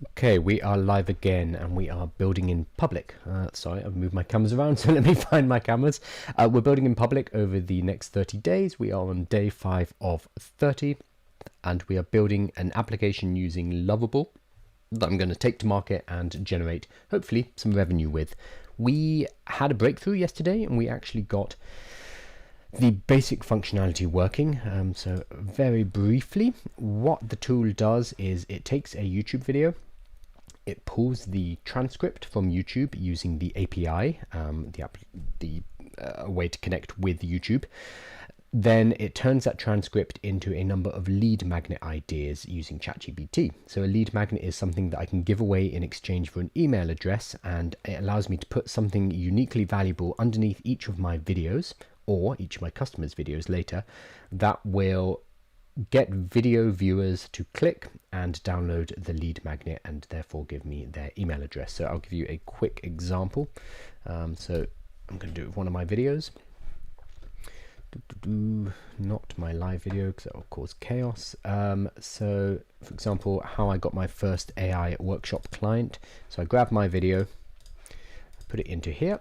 Okay, we are live again and we are building in public. Sorry, I've moved my cameras around, so let me find my cameras. We're building in public over the next 30 days. We are on day 5 of 30 and we are building an application using Lovable that I'm going to take to market and generate, hopefully, some revenue with. We had a breakthrough yesterday and we actually got the basic functionality working. So very briefly, what the tool does is it takes a YouTube video, it pulls the transcript from YouTube using the API, a way to connect with YouTube. Then it turns that transcript into a number of lead magnet ideas using ChatGPT. So a lead magnet is something that I can give away in exchange for an email address, and it allows me to put something uniquely valuable underneath each of my videos or each of my customers' videos later that will get video viewers to click and download the lead magnet and therefore give me their email address. So I'll give you a quick example. So I'm going to do it with one of my videos. Not my live video because that will cause chaos. So for example, how I got my first AI workshop client. So I grab my video, put it into here.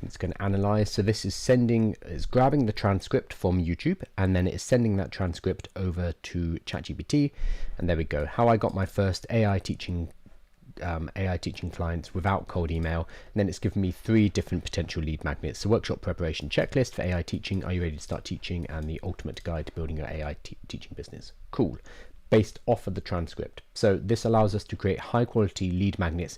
It's going to analyze. So this is grabbing the transcript from YouTube and then it's sending that transcript over to ChatGPT. And there we go. How I got my first AI teaching clients without cold email. And then it's given me 3 different potential lead magnets: the workshop preparation checklist for AI teaching, are you ready to start teaching, and the ultimate guide to building your AI teaching business. Cool. Based off of the transcript. So this allows us to create high quality lead magnets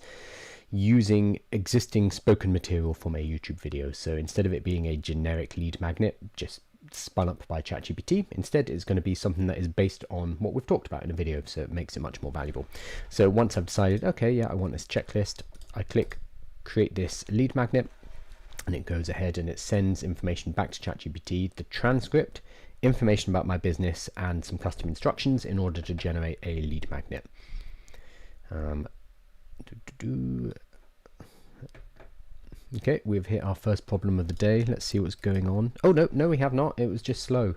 using existing spoken material from a YouTube video. So instead of it being a generic lead magnet just spun up by ChatGPT, instead it's going to be something that is based on what we've talked about in a video, so it makes it much more valuable. So once I've decided, okay, yeah, I want this checklist, I click create this lead magnet and it goes ahead and it sends information back to ChatGPT, the transcript, information about my business and some custom instructions in order to generate a lead magnet. Okay, we've hit our first problem of the day. Let's see what's going on. Oh no, we have not. It was just slow.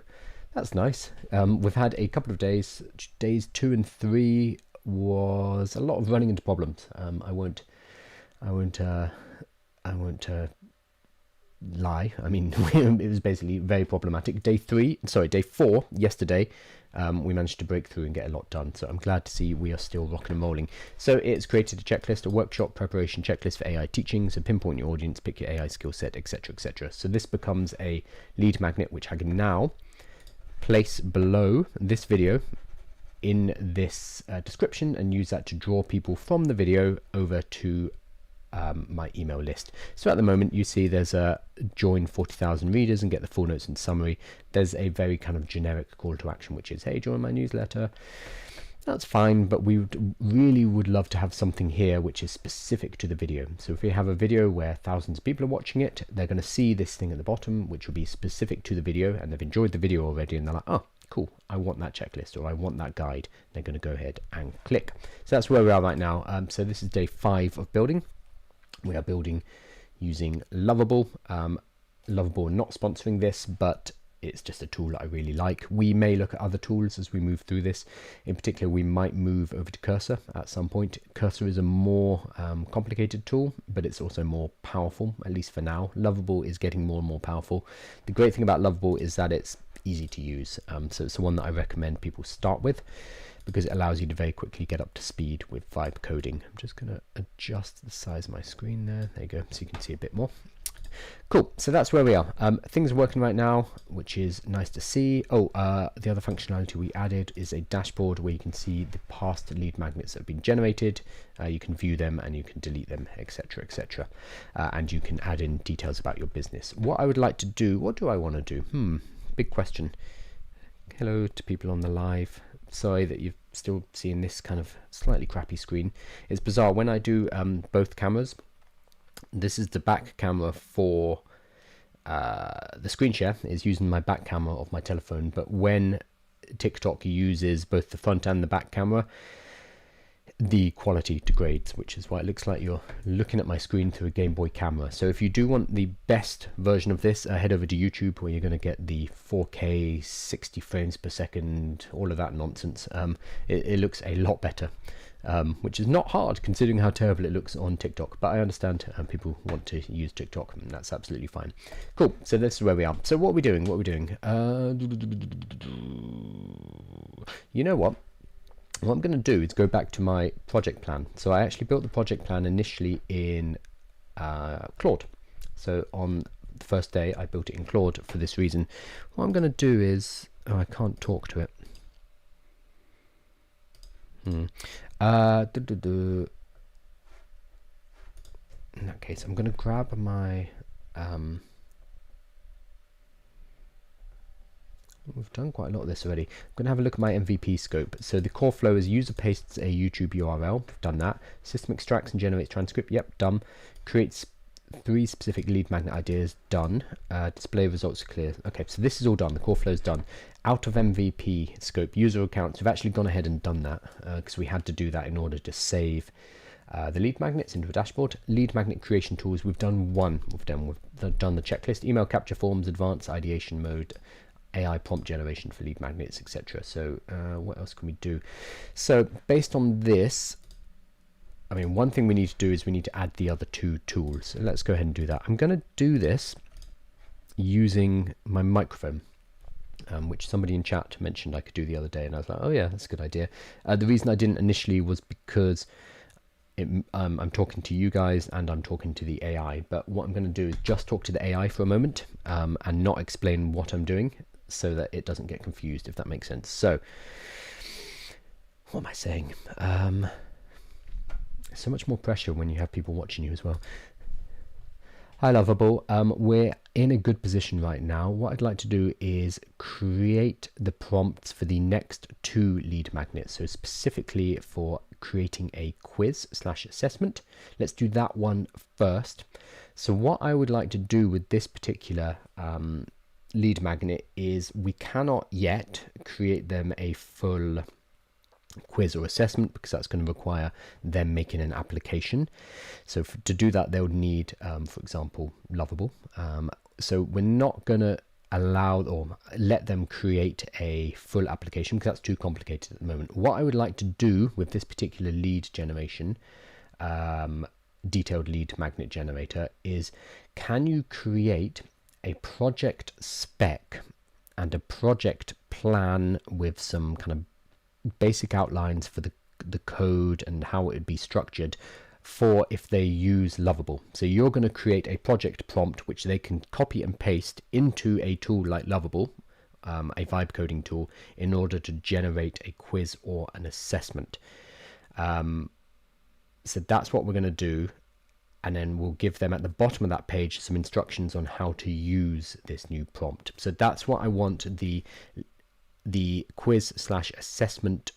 That's nice. We've had a couple of days. Days 2 and 3 was a lot of running into problems. I won't lie. I mean, it was basically very problematic. Day 4 yesterday, we managed to break through and get a lot done. So I'm glad to see we are still rocking and rolling. So it's created a checklist, a workshop preparation checklist for AI teaching. So pinpoint your audience, pick your AI skill set, etc., etc. So this becomes a lead magnet, which I can now place below this video in this description and use that to draw people from the video over to my email list. So at the moment you see there's a join 40,000 readers and get the full notes and summary. There's a very kind of generic call to action, which is, hey, join my newsletter. That's fine, but we would love to have something here which is specific to the video. So if we have a video where thousands of people are watching it, they're going to see this thing at the bottom which will be specific to the video, and they've enjoyed the video already and they're like, oh cool, I want that checklist or I want that guide. They're going to go ahead and click. So that's where we are right now. So this is day 5 of building. We are building using Lovable. Lovable not sponsoring this, but it's just a tool that I really like. We may look at other tools as we move through this. In particular, we might move over to Cursor at some point. Cursor is a more complicated tool, but it's also more powerful, at least for now. Lovable is getting more and more powerful. The great thing about Lovable is that it's easy to use. So it's the one that I recommend people start with, because it allows you to very quickly get up to speed with vibe coding. I'm just going to adjust the size of my screen there. There you go, so you can see a bit more. Cool, so that's where we are. Things are working right now, which is nice to see. The other functionality we added is a dashboard where you can see the past lead magnets that have been generated. You can view them and you can delete them, etc., etc. And you can add in details about your business. What I would like to do, what do I want to do? Big question. Hello to people on the live. Sorry that you're still seeing this kind of slightly crappy screen. It's bizarre when I do both cameras. This is the back camera for the screen share is using my back camera of my telephone, but when TikTok uses both the front and the back camera, the quality degrades, which is why it looks like you're looking at my screen through a Game Boy camera. So if you do want the best version of this, head over to YouTube, where you're going to get the 4K 60 frames per second, all of that nonsense. It looks a lot better, which is not hard considering how terrible it looks on TikTok, but I understand people want to use TikTok, and that's absolutely fine. Cool, so this is where we are. So what are we doing? You know what I'm going to do is go back to my project plan. So I actually built the project plan initially in Claude. So on the first day I built it in Claude for this reason. What I'm going to do is, I can't talk to it. In that case, I'm going to grab my we've done quite a lot of this already. I'm going to have a look at my MVP scope. So the core flow is user pastes a YouTube URL. We've done that. System extracts and generates transcript. Yep, done. Creates 3 specific lead magnet ideas. Done. Display results clear. Okay, so this is all done. The core flow is done. Out of MVP scope, user accounts. We've actually gone ahead and done that because we had to do that in order to save the lead magnets into a dashboard. Lead magnet creation tools. We've done one. We've done the checklist. Email capture forms, advanced ideation mode, AI prompt generation for lead magnets, etc. So what else can we do? So based on this, I mean, one thing we need to do is we need to add the other 2 tools. So let's go ahead and do that. I'm going to do this using my microphone, which somebody in chat mentioned I could do the other day, and I was like, oh yeah, that's a good idea. The reason I didn't initially was because I'm talking to you guys and I'm talking to the AI, but what I'm going to do is just talk to the AI for a moment and not explain what I'm doing, so that it doesn't get confused, if that makes sense. So what am I saying? So much more pressure when you have people watching you as well. Hi Lovable, we're in a good position right now. What I'd like to do is create the prompts for the next 2 lead magnets, so specifically for creating a quiz/assessment. Let's do that one first. So what I would like to do with this particular lead magnet is we cannot yet create them a full quiz or assessment because that's going to require them making an application. So to do that, they would need, for example, Lovable. So we're not going to allow or let them create a full application because that's too complicated at the moment. What I would like to do with this particular lead generation, detailed lead magnet generator, is can you create a project spec and a project plan with some kind of basic outlines for the code and how it would be structured for if they use Lovable. So you're going to create a project prompt which they can copy and paste into a tool like Lovable, a vibe coding tool, in order to generate a quiz or an assessment. So that's what we're going to do. And then we'll give them at the bottom of that page some instructions on how to use this new prompt. So that's what I want the quiz/assessment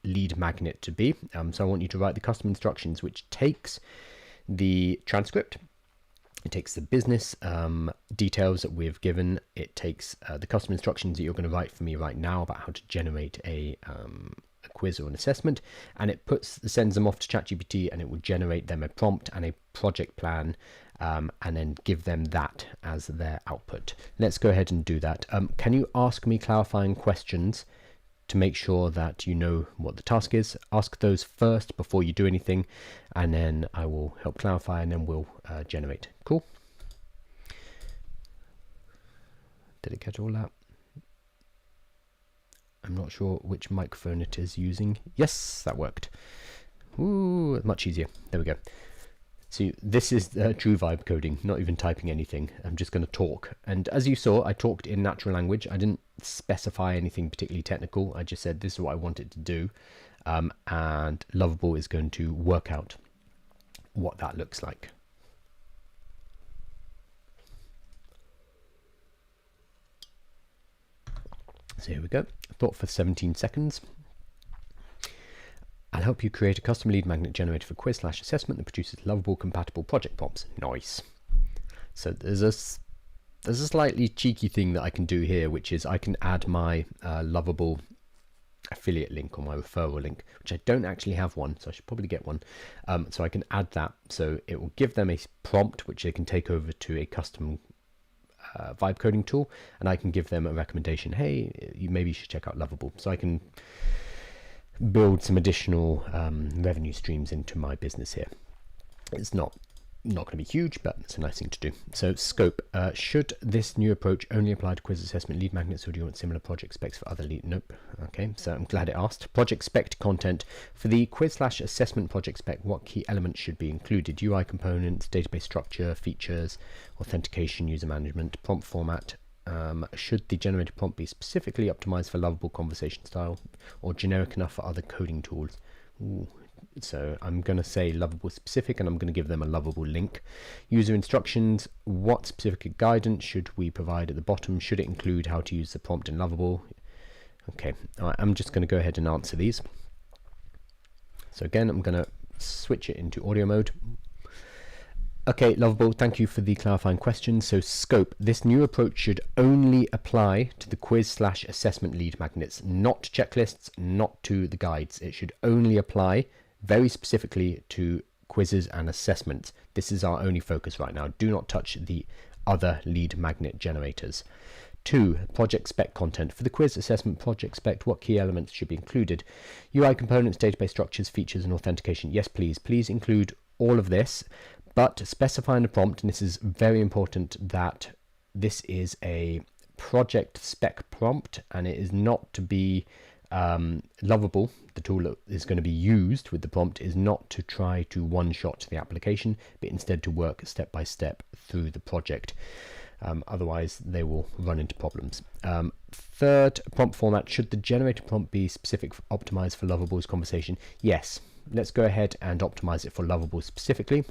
lead magnet to be. So I want you to write the custom instructions, which takes the transcript, it takes the business details that we've given, it takes the custom instructions that you're going to write for me right now about how to generate a quiz or an assessment, and it sends them off to ChatGPT, and it will generate them a prompt and a project plan, and then give them that as their output. Let's go ahead and do that. Can you ask me clarifying questions to make sure that you know what the task is? Ask those first before you do anything, and then I will help clarify, and then we'll generate. Cool. Did it catch all that? I'm not sure which microphone it is using. Yes, that worked. Ooh, much easier. There we go. So this is true vibe coding, not even typing anything. I'm just going to talk. And as you saw, I talked in natural language. I didn't specify anything particularly technical. I just said this is what I want it to do. And Lovable is going to work out what that looks like. So here we go. Thought for 17 seconds. I'll help you create a custom lead magnet generator for quiz/assessment that produces Lovable compatible project prompts. Nice. So there's a slightly cheeky thing that I can do here, which is I can add my Lovable affiliate link or my referral link, which I don't actually have one, so I should probably get one. So I can add that, so it will give them a prompt which they can take over to a custom vibe coding tool, and I can give them a recommendation. Hey, maybe you should check out Lovable. So I can build some additional revenue streams into my business here. It's not going to be huge, but it's a nice thing to do. So scope, should this new approach only apply to quiz assessment lead magnets, or do you want similar project specs for other lead? Nope. Okay, so I'm glad it asked. Project spec content for the quiz/assessment project spec, what key elements should be included? UI components, database structure, features, authentication, user management, prompt format. Should the generated prompt be specifically optimized for Lovable conversation style, or generic enough for other coding tools? Ooh. So I'm going to say Lovable specific, and I'm going to give them a Lovable link. User instructions, what specific guidance should we provide at the bottom? Should it include how to use the prompt in Lovable? Okay, all right, I'm just going to go ahead and answer these. So again, I'm going to switch it into audio mode. Okay, Lovable, thank you for the clarifying question. So scope, this new approach should only apply to the quiz/assessment lead magnets, not checklists, not to the guides. It should only apply very specifically to quizzes and assessments. This is our only focus right now. Do not touch the other lead magnet generators. 2. Project spec content. For the quiz assessment project spec, what key elements should be included? UI components, database structures, features, and authentication. Yes, please. Please include all of this, but specify in the prompt, and this is very important, that this is a project spec prompt, and it is not to be Lovable. The tool that is going to be used with the prompt is not to try to one-shot the application, but instead to work step by step through the project. Otherwise, they will run into problems. 3rd, prompt format. Should the generated prompt be specific, optimized for Lovable's conversation? Yes. Let's go ahead and optimize it for Lovable specifically.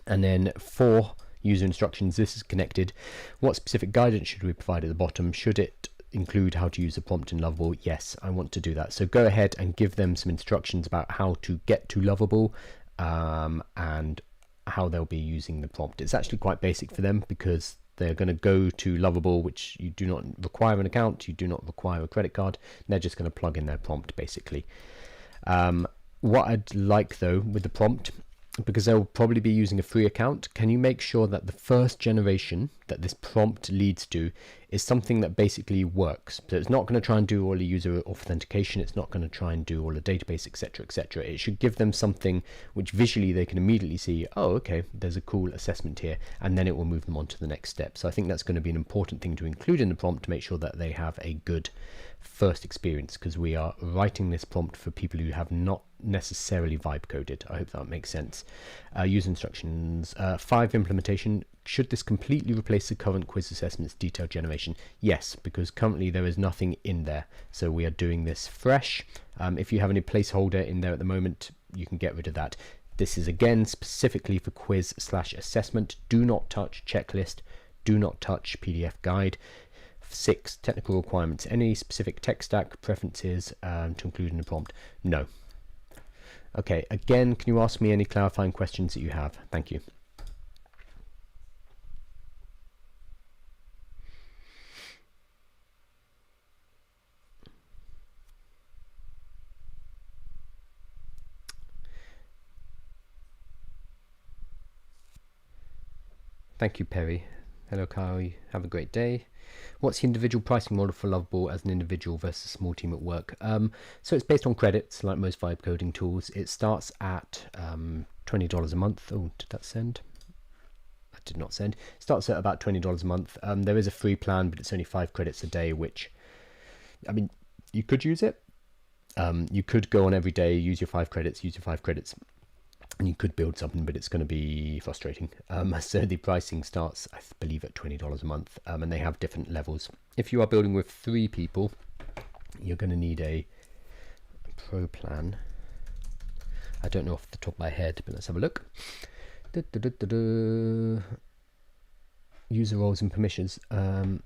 And then 4, user instructions. This is connected. What specific guidance should we provide at the bottom? Should it include how to use a prompt in Lovable? Yes, I want to do that. So go ahead and give them some instructions about how to get to Lovable, and how they'll be using the prompt. It's actually quite basic for them, because they're going to go to Lovable, which you do not require an account, you do not require a credit card. They're just going to plug in their prompt basically. What I'd like though with the prompt, because they'll probably be using a free account, can you make sure that the first generation that this prompt leads to is something that basically works? So it's not going to try and do all the user authentication, it's not going to try and do all the database, etc, etc. It should give them something which visually they can immediately see, oh okay, there's a cool assessment here, and then it will move them on to the next step. So I think that's going to be an important thing to include in the prompt, to make sure that they have a good first experience, because we are writing this prompt for people who have not necessarily vibe coded. I hope that makes sense. User instructions. 5, implementation. Should this completely replace the current quiz assessments detailed generation? Yes, because currently there is nothing in there, so we are doing this fresh. If you have any placeholder in there at the moment, you can get rid of that. This is again specifically for quiz/assessment. Do not touch checklist, do not touch PDF guide. 6, technical requirements. Any specific tech stack preferences to include in the prompt? No. Okay, again, can you ask me any clarifying questions that you have? Thank you. Thank you, Perry. Hello, Kyle. Have a great day. What's the individual pricing model for Lovable as an individual versus a small team at work? So it's based on credits, like most vibe coding tools. It starts at $20 a month. Oh, did that send? That did not send. It starts at about $20 a month. There is a free plan, but it's only 5 credits a day, which, I mean, you could use it. You could go on every day, use your 5 credits, and you could build something, but it's going to be frustrating. So the pricing starts, I believe, at $20 a month, and they have different levels. If you are building with 3 people, you're going to need a pro plan. I don't know off the top of my head, but let's have a look. User roles and permissions. So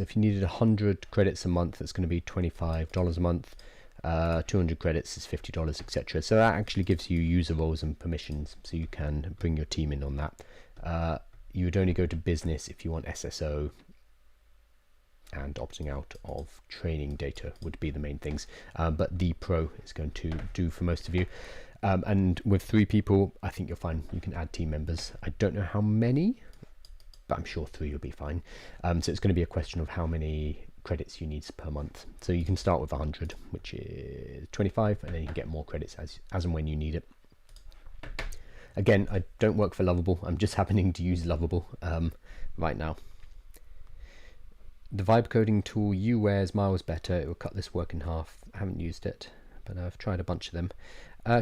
if you needed 100 credits a month, that's going to be $25 a month. 200 credits is $50, etc. So that actually gives you user roles and permissions, so you can bring your team in on that. You would only go to business if you want SSO. and opting out of training data would be the main things, but the Pro is going to do for most of you. And with 3 people, I think you're fine. You can add team members. I don't know how many, but I'm sure 3 will be fine. So it's going to be a question of how many credits you need per month. So you can start with 100, which is 25, and then you can get more credits as and when you need it. Again, I don't work for Lovable. I'm just happening to use Lovable right now. The vibe coding tool you wear is miles better. It will cut this work in half. I haven't used it, but I've tried a bunch of them.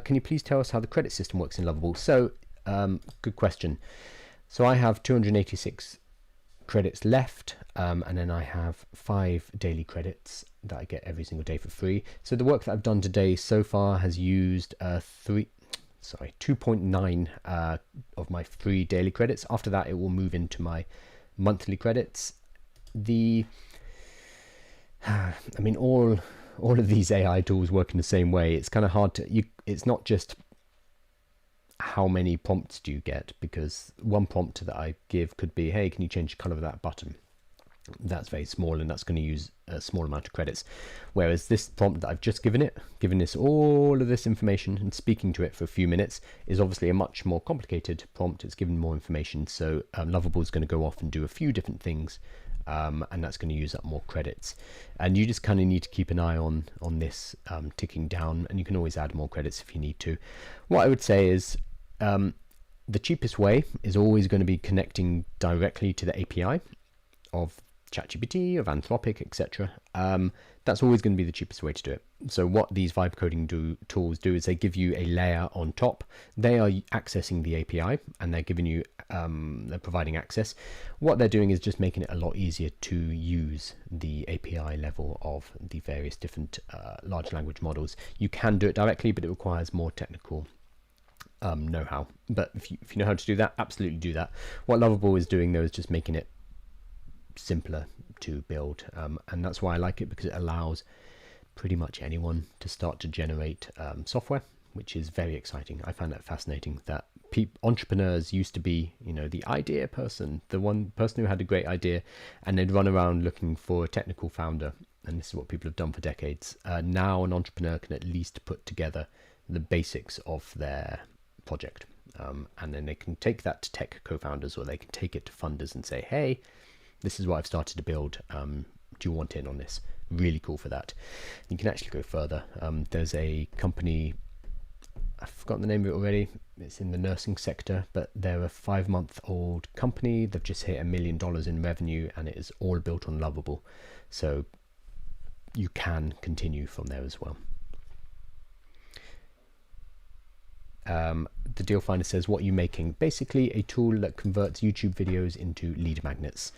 Can you please tell us how the credit system works in Lovable? So, good question. So I have 286 credits left, and then I have 5 daily credits that I get every single day for free. So the work that I've done today so far has used 2.9 of my free daily credits. After that, it will move into my monthly credits. I mean, all of these AI tools work in the same way. It's kind of hard to, it's not just how many prompts do you get, because one prompt that I give could be, hey, can you change the color of that button? That's very small, and that's going to use a small amount of credits. Whereas this prompt that I've just given this all of this information and speaking to it for a few minutes, is obviously a much more complicated prompt. It's given more information. So Lovable is going to go off and do a few different things, and that's going to use up more credits. And you just kind of need to keep an eye on this ticking down, and you can always add more credits if you need to. What I would say is the cheapest way is always going to be connecting directly to the API of ChatGPT, of Anthropic, etc. That's always going to be the cheapest way to do it. So what these vibe coding tools do is they give you a layer on top. They are accessing the API, and they're giving you they're providing access. What they're doing is just making it a lot easier to use the API level of the various different large language models. You can do it directly, but it requires more technical know-how. But if you know how to do that, absolutely do that. What Lovable is doing though is just making it simpler to build, and that's why I like it, because it allows pretty much anyone to start to generate software, which is very exciting. I find that fascinating, that entrepreneurs used to be, the idea person, the one person who had a great idea, and they'd run around looking for a technical founder, and this is what people have done for decades. Now an entrepreneur can at least put together the basics of their project, and then they can take that to tech co-founders, or they can take it to funders and say, hey, this is what I've started to build. Do you want in on this? Really cool for that. You can actually go further. There's a company, I've forgotten the name of it already. It's in the nursing sector, but they're a 5-month-old company. They've just hit $1 million in revenue, and it is all built on Lovable. So you can continue from there as well. The deal finder says, what are you making? Basically a tool that converts YouTube videos into lead magnets.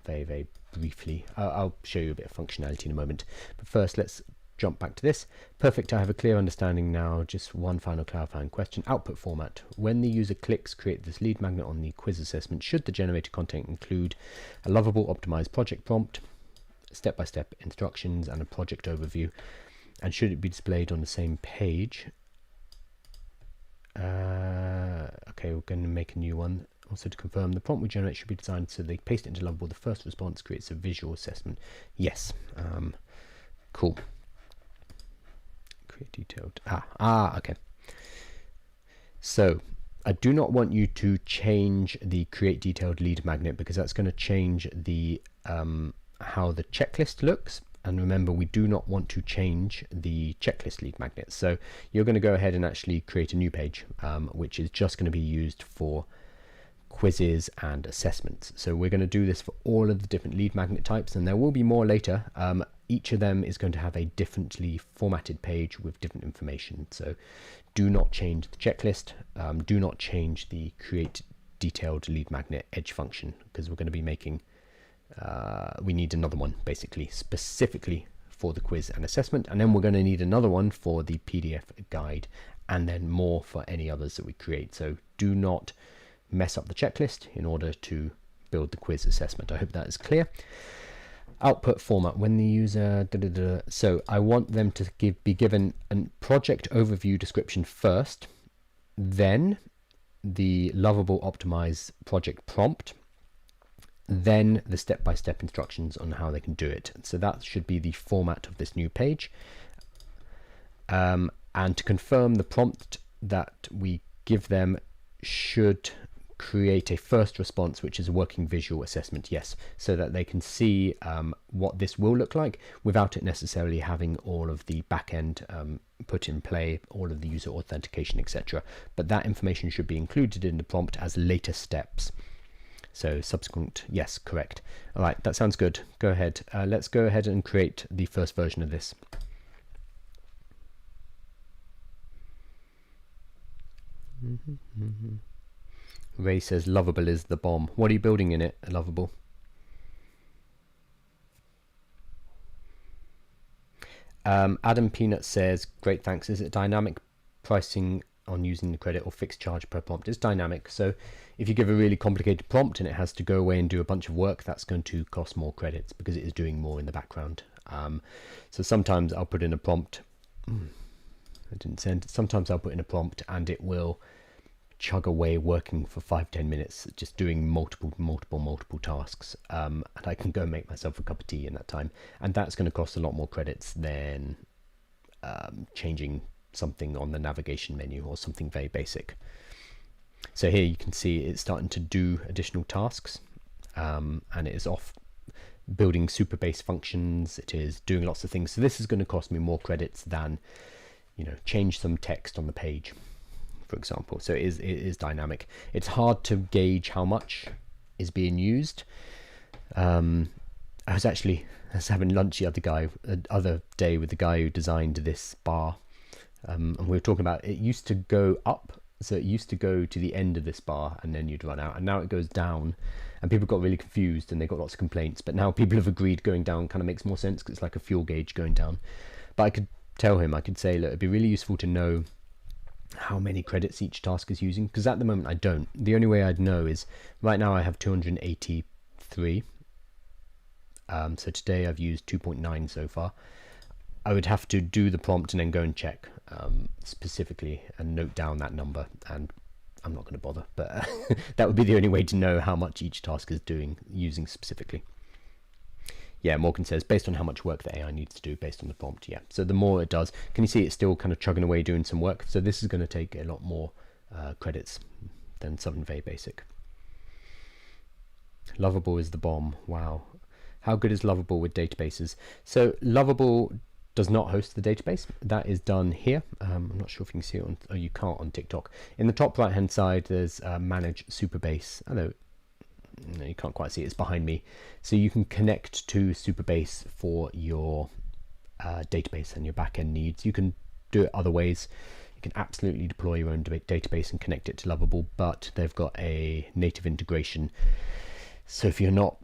Very, very briefly. I'll show you a bit of functionality in a moment. But first, let's jump back to this. Perfect, I have a clear understanding now. Just one final clarifying question. Output format. When the user clicks create this lead magnet on the quiz assessment, should the generated content include a Lovable optimized project prompt, step-by-step instructions, and a project overview? And should it be displayed on the same page? Okay, we're going to make a new one. Also, to confirm, the prompt we generate should be designed so they paste it into Lovable. The first response creates a visual assessment. Yes. Cool. Create detailed. Okay. So I do not want you to change the create detailed lead magnet, because that's going to change the how the checklist looks. And remember, we do not want to change the checklist lead magnet. So you're going to go ahead and actually create a new page, which is just going to be used for quizzes and assessments. So we're going to do this for all of the different lead magnet types, and there will be more later. Each of them is going to have a differently formatted page with different information. So do not change the checklist. Do not change the create detailed lead magnet edge function, because we're going to be making we need another one basically specifically for the quiz and assessment, and then we're going to need another one for the PDF guide, and then more for any others that we create. So do not mess up the checklist in order to build the quiz assessment. I hope that is clear. Output format. When the user so I want them to be given a project overview description first, then the Lovable optimized project prompt, then the step-by-step instructions on how they can do it. So that should be the format of this new page. And to confirm, the prompt that we give them should create a first response, which is a working visual assessment, yes, so that they can see what this will look like without it necessarily having all of the backend put in play, all of the user authentication, etc. But that information should be included in the prompt as later steps. So subsequent, yes, correct. All right, that sounds good. Go ahead. Let's go ahead and create the first version of this. Ray says Lovable is the bomb. What are you building in it, Lovable? Adam Peanut says, great, thanks. Is it dynamic pricing on using the credit or fixed charge per prompt? It's dynamic. So if you give a really complicated prompt and it has to go away and do a bunch of work, that's going to cost more credits because it is doing more in the background. So sometimes I'll put in a prompt. I didn't send. Sometimes I'll put in a prompt and it will chug away working for 5-10 minutes, just doing multiple tasks, and I can go make myself a cup of tea in that time, and that's going to cost a lot more credits than changing something on the navigation menu or something very basic. So here you can see it's starting to do additional tasks, and it is off building super base functions. It is doing lots of things. So this is going to cost me more credits than, you know, change some text on the page, for example. So it is dynamic. It's hard to gauge how much is being used. I was having lunch the other day with the guy who designed this bar, and we were talking about it used to go up. So it used to go to the end of this bar and then you'd run out, and now it goes down, and people got really confused and they got lots of complaints, but now people have agreed going down kind of makes more sense because it's like a fuel gauge going down. But I could tell him, I could say, look, it'd be really useful to know how many credits each task is using, because at the moment I don't. The only way I'd know is right now I have 283. So today I've used 2.9 so far. I would have to do the prompt and then go and check specifically and note down that number, and I'm not going to bother, but that would be the only way to know how much each task is using specifically. Yeah, Morgan says, based on how much work the AI needs to do based on the prompt. Yeah, so the more it does, can you see it's still kind of chugging away doing some work? So this is going to take a lot more credits than something very basic. Lovable is the bomb. Wow. How good is Lovable with databases? So Lovable does not host the database. That is done here. I'm not sure if you can see it on, oh, you can't on TikTok. In the top right hand side, there's manage Superbase. I know, no, you can't quite see it, it's behind me. So you can connect to Superbase for your database and your backend needs. You can do it other ways. You can absolutely deploy your own database and connect it to Lovable, but they've got a native integration. So if you're not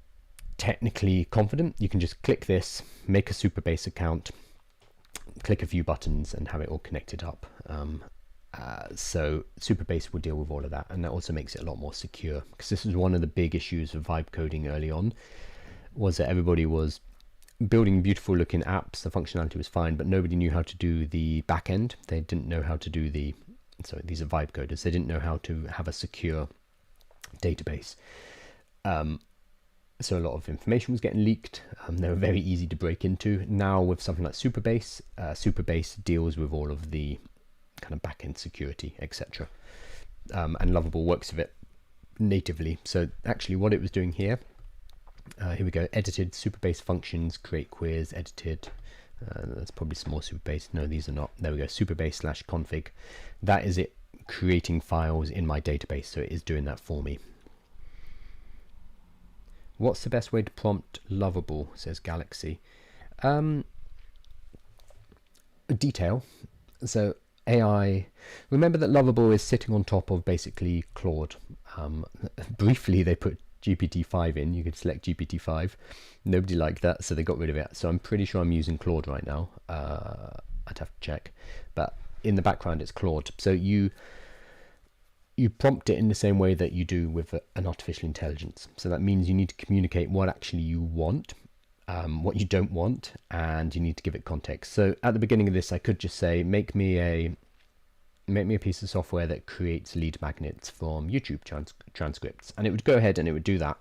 technically confident, you can just click this, make a Superbase account, click a few buttons and have it all connected up. So Superbase will deal with all of that, and that also makes it a lot more secure, because this was one of the big issues of vibe coding early on, was that everybody was building beautiful looking apps, the functionality was fine, but nobody knew how to do the back end. They didn't know how to do so these are vibe coders, they didn't know how to have a secure database. So a lot of information was getting leaked. They were very easy to break into. Now with something like Superbase, Superbase deals with all of the kind of backend security, etc. And Lovable works with it natively. So actually what it was doing here we go, edited Superbase functions, create queries, edited. That's probably some more Superbase. No, these are not. There we go, Superbase/config. That is it creating files in my database. So it is doing that for me. What's the best way to prompt Lovable, says Galaxy? Detail. So AI, remember that Lovable is sitting on top of basically Claude. Briefly, they put GPT-5 in. You could select GPT-5. Nobody liked that, so they got rid of it. So I'm pretty sure I'm using Claude right now. I'd have to check. But in the background, it's Claude. So you prompt it in the same way that you do with an artificial intelligence. So that means you need to communicate what actually you want, what you don't want, and you need to give it context. So at the beginning of this, I could just say, make me a make me a piece of software that creates lead magnets from YouTube transcripts. And it would go ahead and it would do that,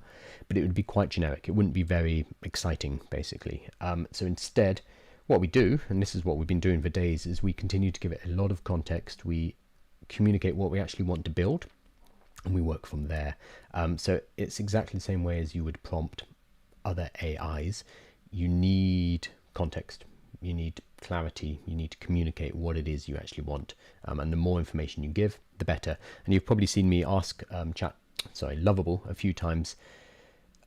but it would be quite generic. It wouldn't be very exciting, basically. So instead, what we do, and this is what we've been doing for days, is we continue to give it a lot of context. We communicate what we actually want to build, and we work from there. So it's exactly the same way as you would prompt other AIs. You need context, you need clarity, you need to communicate what it is you actually want, and the more information you give, the better. And you've probably seen me ask Lovable a few times,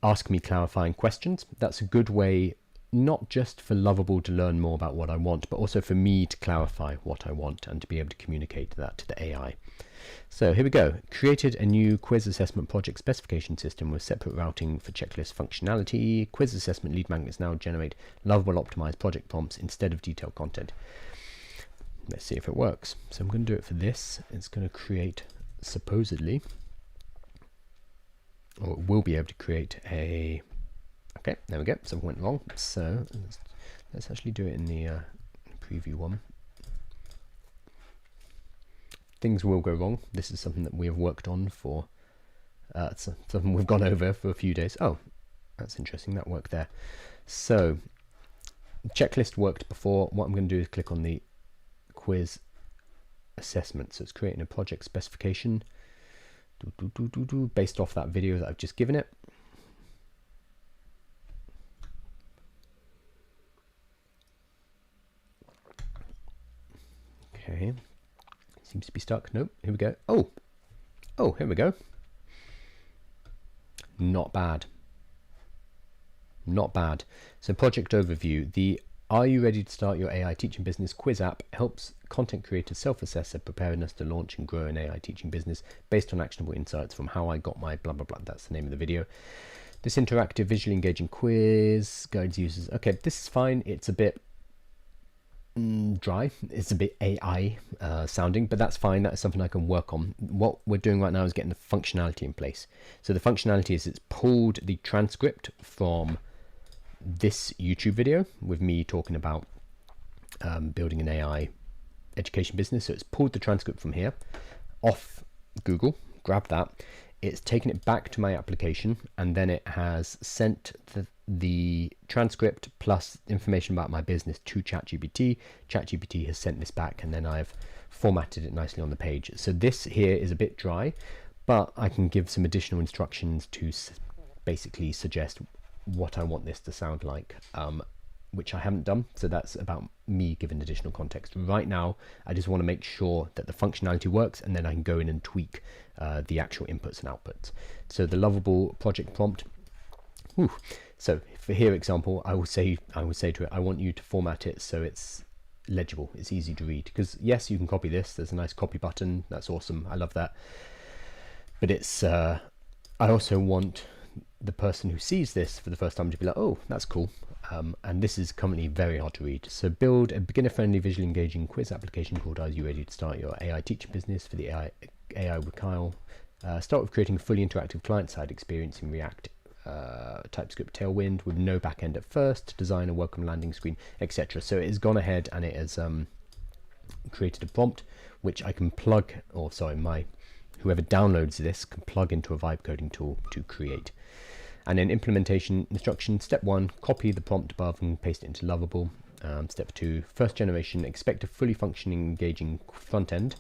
ask me clarifying questions. That's a good way, not just for Lovable to learn more about what I want, but also for me to clarify what I want and to be able to communicate that to the AI. So here we go. Created a new quiz assessment project specification system with separate routing for checklist functionality. Quiz assessment lead magnets now generate Lovable optimized project prompts instead of detailed content. Let's see if it works. So I'm going to do it for this. It's going to create, supposedly, or it will be able to create a... Okay, there we go. Something went wrong. So let's actually do it in the preview one. Things will go wrong. This is something that we have worked on for, something we've gone over for a few days. Oh, that's interesting. That worked there. So checklist worked before. What I'm going to do is click on the quiz assessment. So it's creating a project specification based off that video that I've just given it. Okay. Seems to be stuck. Nope. Here we go. Oh, here we go. Not bad. Not bad. So project overview. The Are You Ready to Start Your AI Teaching Business quiz app helps content creators self-assess their preparedness to launch and grow an AI teaching business based on actionable insights from how I got my blah, blah, blah. That's the name of the video. This interactive, visually engaging quiz guides users. Okay, this is fine. It's a bit dry, it's a bit AI sounding, but that's fine. That is something I can work on. What we're doing right now is getting the functionality in place. So the functionality is it's pulled the transcript from this YouTube video with me talking about building an AI education business. So it's pulled the transcript from here off Google, grabbed that, it's taken it back to my application, and then it has sent the transcript plus information about my business to ChatGPT. ChatGPT has sent this back, and then I've formatted it nicely on the page. So this here is a bit dry, but I can give some additional instructions to basically suggest what I want this to sound like, which I haven't done. So that's about me giving additional context. Right now, I just want to make sure that the functionality works, and then I can go in and tweak the actual inputs and outputs. So the Lovable project prompt. Whew. So for here example, I would say to it, I want you to format it so it's legible, it's easy to read. Because yes, you can copy this. There's a nice copy button. That's awesome. I love that. But it's I also want the person who sees this for the first time to be like, oh, that's cool. And this is currently very hard to read. So build a beginner-friendly, visually engaging quiz application called Are You Ready to Start Your AI Teaching Business for the AI with Kyle. Start with creating a fully interactive client-side experience in React, TypeScript Tailwind with no backend at first. Design a welcome landing screen, etc. So it has gone ahead and it has created a prompt which I can plug, or sorry, whoever downloads this can plug into a vibe coding tool to create. And then implementation instruction. Step 1, copy the prompt above and paste it into Lovable. Step 2, first generation, expect a fully functioning, engaging front end.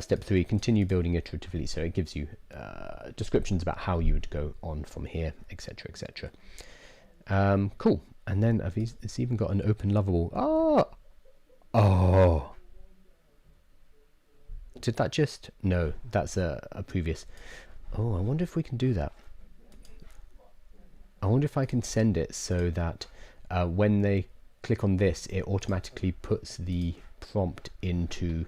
Step 3, continue building iteratively. So it gives you descriptions about how you would go on from here, etc., etc. Cool. And then it's even got an open Lovable. Oh. Did that just? No, that's a previous. Oh, I wonder if we can do that. I wonder if I can send it so that when they click on this, it automatically puts the prompt into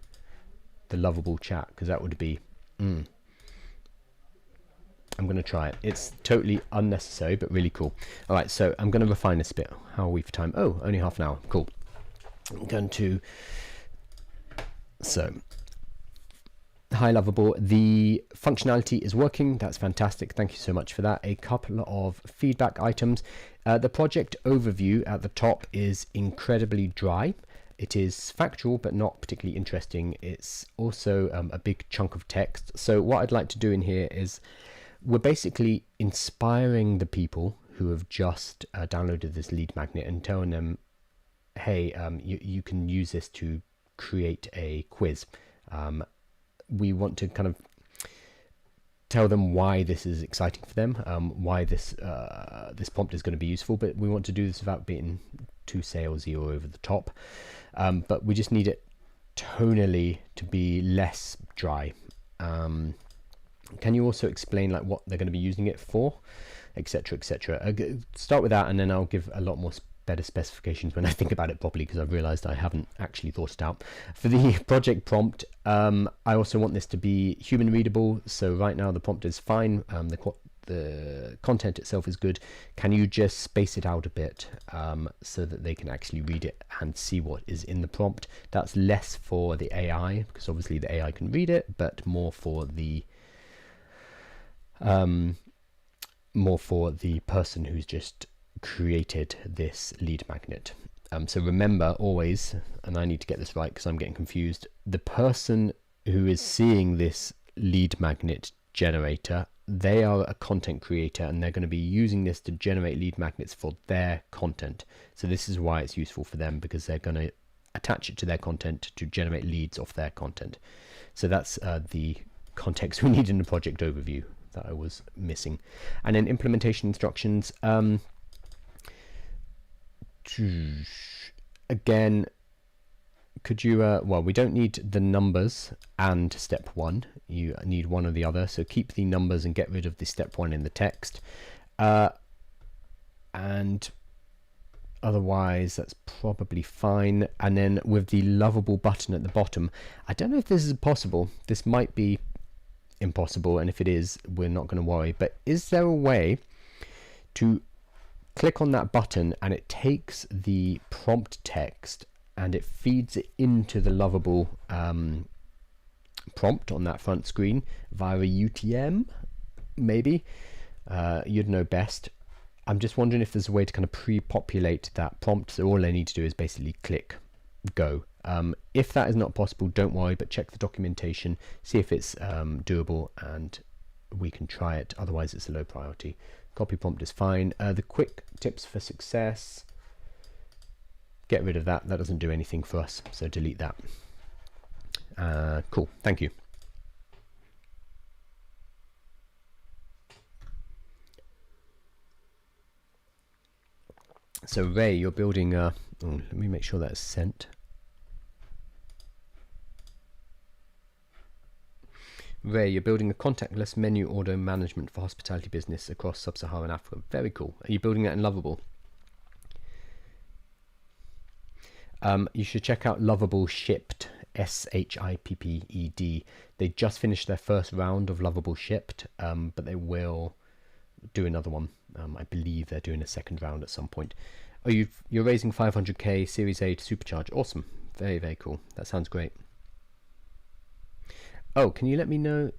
the Lovable chat, because that would be... I'm going to try it. It's totally unnecessary, but really cool. All right, so I'm going to refine this a bit. How are we for time? Oh, only half an hour. Cool. I'm going to... So... Hi Lovable, the functionality is working. That's fantastic. Thank you so much for that. A couple of feedback items. The project overview at the top is incredibly dry. It is factual but not particularly interesting. It's also a big chunk of text. So what I'd like to do in here is we're basically inspiring the people who have just downloaded this lead magnet and telling them, hey, you can use this to create a quiz. We want to kind of tell them why this is exciting for them, why this prompt is going to be useful, but we want to do this without being too salesy or over the top. But we just need it tonally to be less dry. Can you also explain like what they're going to be using it for, etc., etc.? Start with that, and then I'll give a lot more better specifications when I think about it properly, because I've realized I haven't actually thought it out. For the project prompt, I also want this to be human readable. So right now the prompt is fine. The content itself is good. Can you just space it out a bit so that they can actually read it and see what is in the prompt? That's less for the AI, because obviously the AI can read it, but more for the person who's just created this lead magnet. So remember always, and I need to get this right because I'm getting confused, the person who is seeing this lead magnet generator, they are a content creator and they're going to be using this to generate lead magnets for their content. So this is why it's useful for them, because they're going to attach it to their content to generate leads off their content. So that's the context we need in the project overview that I was missing. And then implementation instructions. Again, could you well, we don't need the numbers and step 1. You need one or the other, so keep the numbers and get rid of the step 1 in the text, and otherwise that's probably fine. And then with the Lovable button at the bottom, I don't know if this is possible. This might be impossible, and if it is, we're not going to worry, but is there a way to click on that button and it takes the prompt text and it feeds it into the Lovable prompt on that front screen via a UTM? Maybe you'd know best. I'm just wondering if there's a way to kind of pre-populate that prompt, so all I need to do is basically click go. If that is not possible, don't worry, but check the documentation, see if it's doable, and we can try it. Otherwise it's a low priority. Copy prompt is fine. The quick tips for success, get rid of that. That doesn't do anything for us, so delete that. Cool, thank you. So Ray, you're building a, let me make sure that's sent. Ray, you're building a contactless menu order management for hospitality business across sub-Saharan Africa. Very cool. Are you building that in Lovable? You should check out Lovable Shipped, SHIPPED. They just finished their first round of Lovable Shipped, but they will do another one. I believe they're doing a second round at some point. Oh, you're raising 500k Series A to supercharge. Awesome. Very, very cool. That sounds great. Oh, can you let me know?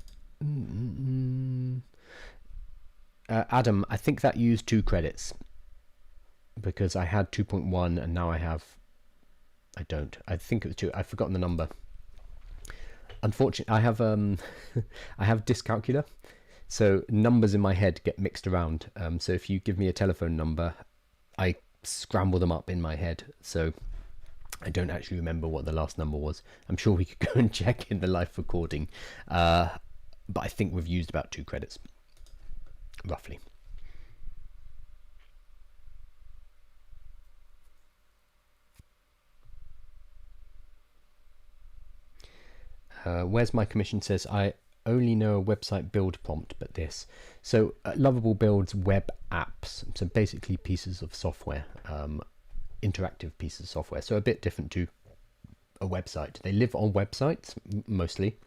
Adam, I think that used 2 credits because I had 2.1 and now I don't. I think it was 2. I've forgotten the number. Unfortunately, I have I have dyscalculia, so numbers in my head get mixed around. So if you give me a telephone number, I scramble them up in my head. So I don't actually remember what the last number was. I'm sure we could go and check in the live recording, but I think we've used about 2 credits, roughly. Where's my commission says I only know a website build prompt, but this. So Lovable builds web apps, so basically pieces of software, interactive pieces of software, so a bit different to a website. They live on websites mostly,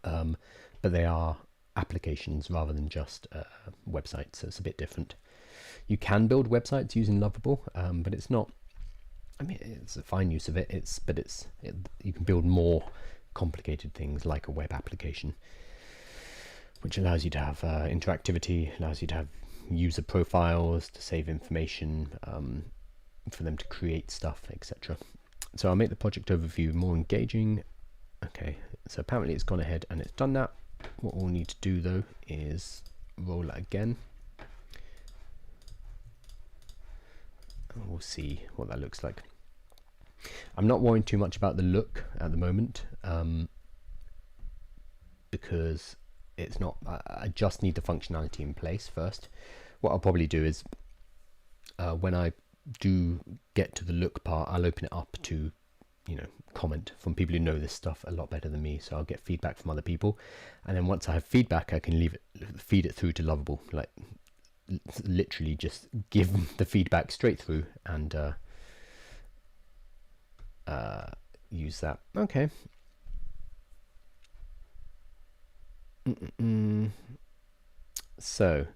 but they are applications rather than just websites, so it's a bit different. You can build websites using Lovable, but it's not, I mean, it's a fine use of it, you can build more complicated things like a web application, which allows you to have interactivity, allows you to have user profiles to save information, for them to create stuff, etc. So I'll make the project overview more engaging. Okay, so apparently it's gone ahead and it's done that. What we'll need to do though is roll it again. And we'll see what that looks like. I'm not worrying too much about the look at the moment, because it's not, I just need the functionality in place first. What I'll probably do is when I do get to the look part, I'll open it up to, you know, comment from people who know this stuff a lot better than me. So I'll get feedback from other people, and then once I have feedback, I can feed it through to Lovable, like literally just give the feedback straight through and use that. Okay. So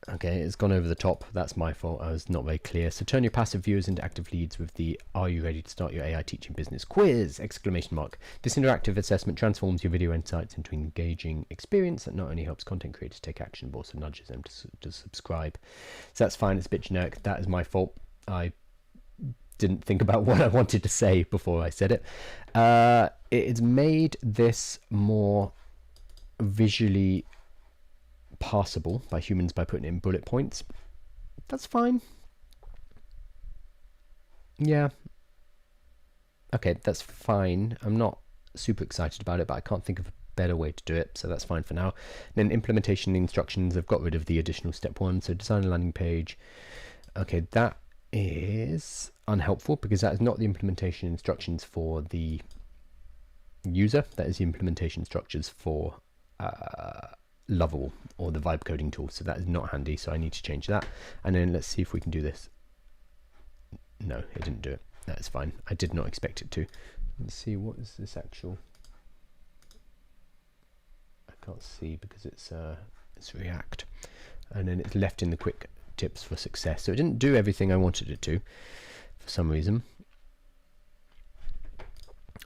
okay, it's gone over the top. That's my fault. I was not very clear. So turn your passive viewers into active leads with the "Are you ready to start your AI teaching business?" quiz! Exclamation mark. This interactive assessment transforms your video insights into an engaging experience that not only helps content creators take action, but also nudges them to subscribe. So that's fine. It's a bit generic. That is my fault. I didn't think about what I wanted to say before I said it. It's made this more visually passable by humans by putting in bullet points. That's fine. Yeah. Okay, that's fine. I'm not super excited about it, but I can't think of a better way to do it, so that's fine for now. Then implementation instructions, I've got rid of the additional step 1, so design a landing page. Okay, that is unhelpful because that is not the implementation instructions for the user. That is the implementation structures for Lovable, or the vibe coding tool, so that is not handy, so I need to change that. And then let's see if we can do this. No, it didn't do it. That's fine. I did not expect it to. Let's see, what is this actual? I can't see because it's React, and then it's left in the quick tips for success, so it didn't do everything I wanted it to for some reason.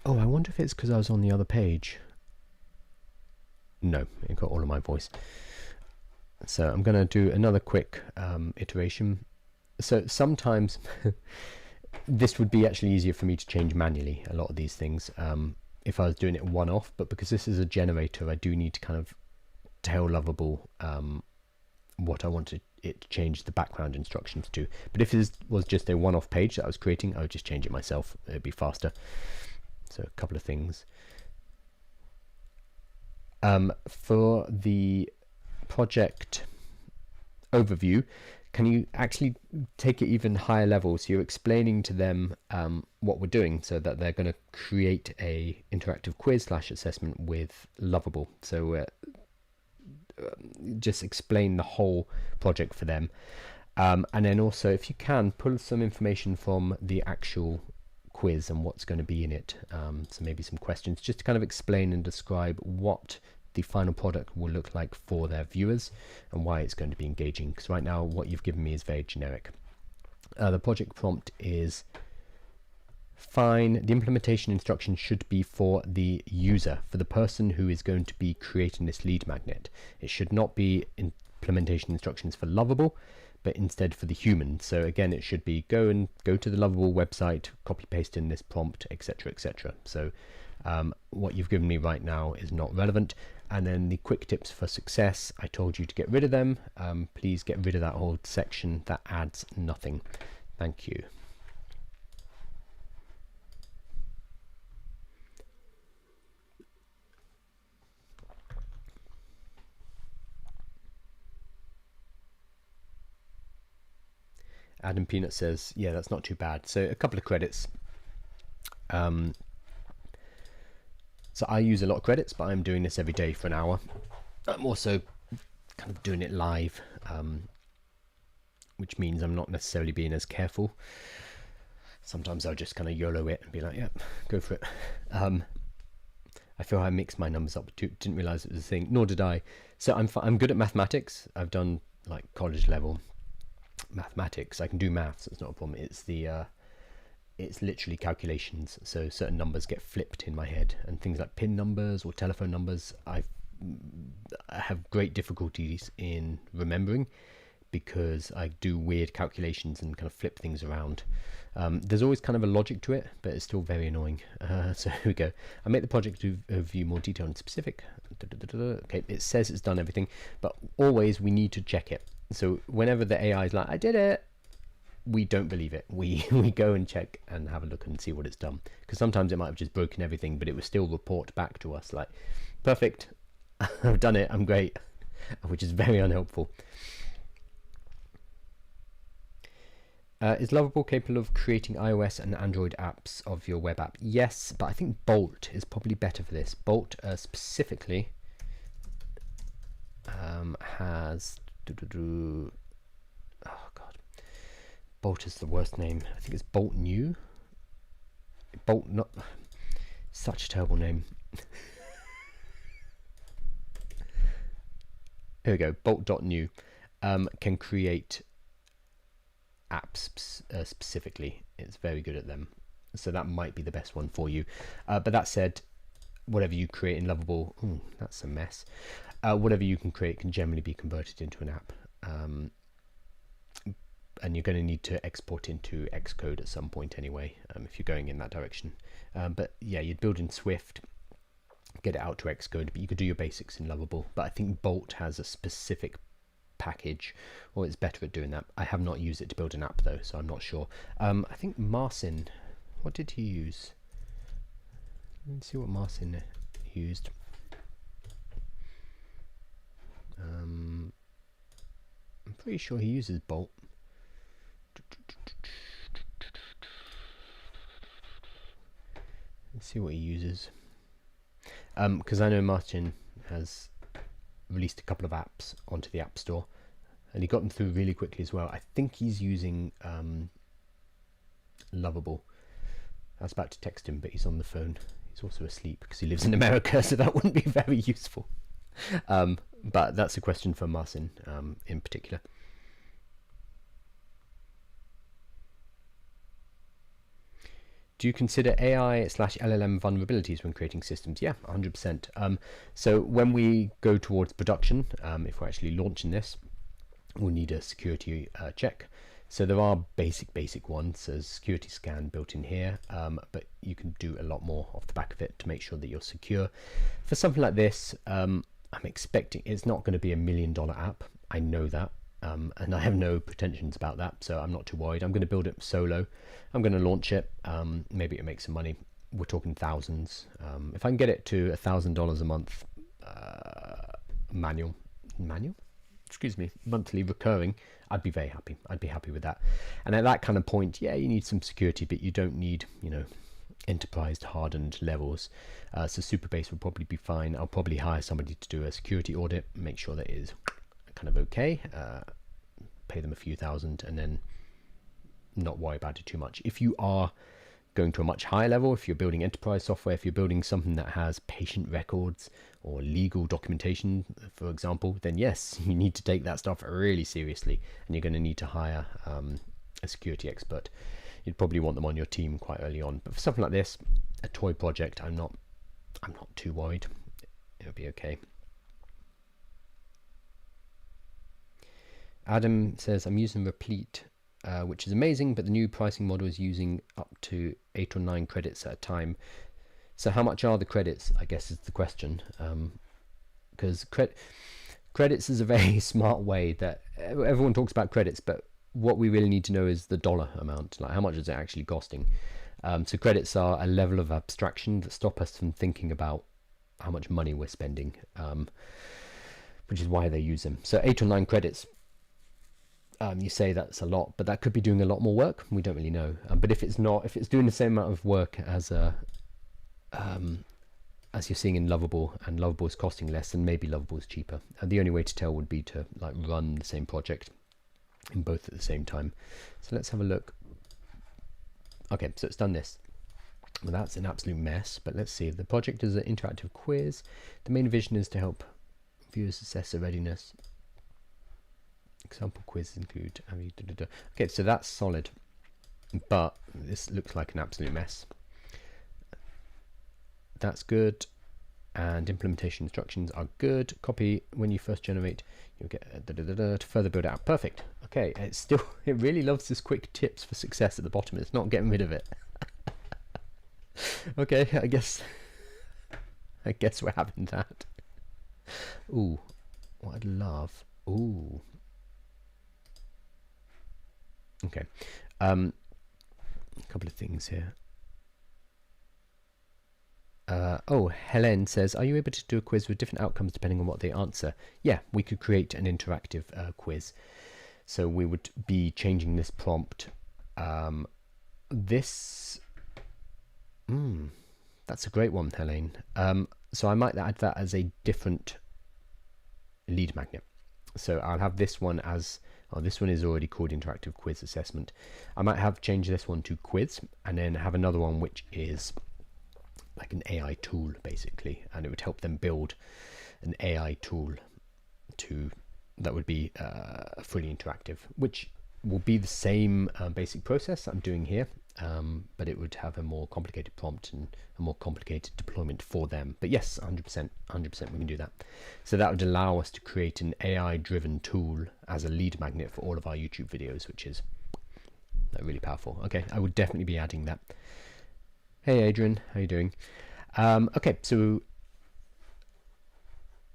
Oh, I wonder if it's because I was on the other page. No, it got all of my voice. So I'm going to do another quick iteration. So sometimes this would be actually easier for me to change manually, a lot of these things, if I was doing it one-off, but because this is a generator, I do need to kind of tell Lovable what I wanted it to change the background instructions to. But if this was just a one-off page that I was creating, I would just change it myself. It'd be faster. So a couple of things. For the project overview, can you actually take it even higher level? So you're explaining to them what we're doing, so that they're going to create a interactive quiz / assessment with Lovable. So just explain the whole project for them, and then also, if you can, pull some information from the actual quiz and what's going to be in it, so maybe some questions, just to kind of explain and describe what the final product will look like for their viewers and why it's going to be engaging, because right now what you've given me is very generic. The project prompt is fine. The implementation instruction should be for the user, for the person who is going to be creating this lead magnet. It should not be implementation instructions for Lovable, but instead for the human. So again, it should be go to the Lovable website, copy paste in this prompt, etc., etc. So what you've given me right now is not relevant. And then the quick tips for success, I told you to get rid of them. Please get rid of that whole section. That adds nothing. Thank you. Adam Peanut says, yeah, that's not too bad. So a couple of credits. So I use a lot of credits, but I'm doing this every day for an hour. I'm also kind of doing it live, which means I'm not necessarily being as careful. Sometimes I'll just kind of YOLO it and be like, yeah, go for it. I feel I mixed my numbers up, didn't realize it was a thing, nor did I. So I'm good at mathematics. I've done like college level mathematics. I can do maths, it's not a problem. It's literally calculations, so certain numbers get flipped in my head, and things like PIN numbers or telephone numbers I have great difficulties in remembering, because I do weird calculations and kind of flip things around. There's always kind of a logic to it, but it's still very annoying. So here we go. I make the project overview more detailed and specific. Okay, it says it's done everything, but always we need to check it. So whenever the AI is like, I did it, we don't believe it. We go and check and have a look and see what it's done. Because sometimes it might have just broken everything, but it will still report back to us like, perfect, I've done it, I'm great, which is very unhelpful. Is Lovable capable of creating iOS and Android apps of your web app? Yes, but I think Bolt is probably better for this. Bolt specifically has... Oh god, Bolt is the worst name. I think it's Bolt New. Bolt, not such a terrible name. Here we go. Bolt.new can create apps specifically. It's very good at them, so that might be the best one for you. But that said, whatever you create in Lovable, ooh, that's a mess. Whatever you can create can generally be converted into an app, and you're going to need to export into Xcode at some point anyway, if you're going in that direction. But yeah, you'd build in Swift, get it out to Xcode, but you could do your basics in Lovable. But I think Bolt has a specific package, or it's better at doing that. I have not used it to build an app though, so I'm not sure. I think Marcin, what did he use? Let's see what Marcin used. I'm pretty sure he uses Bolt. Let's see what he uses, because I know Marcin has released a couple of apps onto the App Store, and he got them through really quickly as well. I think he's using Lovable. I was about to text him, but he's on the phone. He's also asleep because he lives in America, so that wouldn't be very useful. But that's a question for Marcin in particular. Do you consider AI/LLM vulnerabilities when creating systems? Yeah, 100%. So when we go towards production, if we're actually launching this, we'll need a security check. So there are basic ones. There's security scan built in here, but you can do a lot more off the back of it to make sure that you're secure. For something like this, I'm expecting it's not going to be $1 million app. I know that. And I have no pretensions about that, so I'm not too worried. I'm going to build it solo. I'm going to launch it. Maybe it makes some money. We're talking thousands. If I can get it to $1,000 a month, monthly recurring, I'd be very happy. I'd be happy with that. And at that kind of point, yeah, you need some security, but you don't need, enterprise hardened levels. So Superbase will probably be fine. I'll probably hire somebody to do a security audit, make sure that it is kind of okay, pay them a few thousand, and then not worry about it too much. If you are going to a much higher level, if you're building enterprise software, if you're building something that has patient records or legal documentation, for example, then yes, you need to take that stuff really seriously, and you're going to need to hire a security expert. You'd probably want them on your team quite early on. But for something like this, a toy project, I'm not too worried. It'll be okay. Adam says, I'm using Replete, which is amazing, but the new pricing model is using up to 8 or 9 credits at a time. So how much are the credits, I guess, is the question. Because credits is a very smart way that everyone talks about credits, but what we really need to know is the dollar amount, like how much is it actually costing. So credits are a level of abstraction that stop us from thinking about how much money we're spending, which is why they use them. So 8 or 9 credits. You say that's a lot, but that could be doing a lot more work. We don't really know. But if it's not, if it's doing the same amount of work as you're seeing in Lovable, and Lovable is costing less, then maybe Lovable is cheaper. And the only way to tell would be to like run the same project in both at the same time. So let's have a look. Okay, so it's done this. Well, that's an absolute mess, but let's see. The project is an interactive quiz. The main vision is to help viewers assess their readiness. Example quizzes include... Okay, so that's solid, but this looks like an absolute mess. That's good, and implementation instructions are good. Copy when you first generate, you'll get to further build it out. Perfect. Okay, it's still, it really loves this quick tips for success at the bottom. It's not getting rid of it. Okay, I guess we're having that. Ooh, what I'd love. Ooh. Okay. A couple of things here. Oh, Helen says, are you able to do a quiz with different outcomes depending on what they answer? Yeah, we could create an interactive quiz. So we would be changing this prompt. That's a great one, Helene. So I might add that as a different lead magnet. So I'll have this one as, oh, this one is already called interactive quiz assessment. I might have changed this one to quiz and then have another one which is like an AI tool basically, and it would help them build an AI tool that would be fully interactive, which will be the same basic process I'm doing here, but it would have a more complicated prompt and a more complicated deployment for them. But yes, 100% we can do that. So that would allow us to create an AI driven tool as a lead magnet for all of our YouTube videos, which is really powerful. Okay, I would definitely be adding that. Hey Adrian, how you doing? Okay, so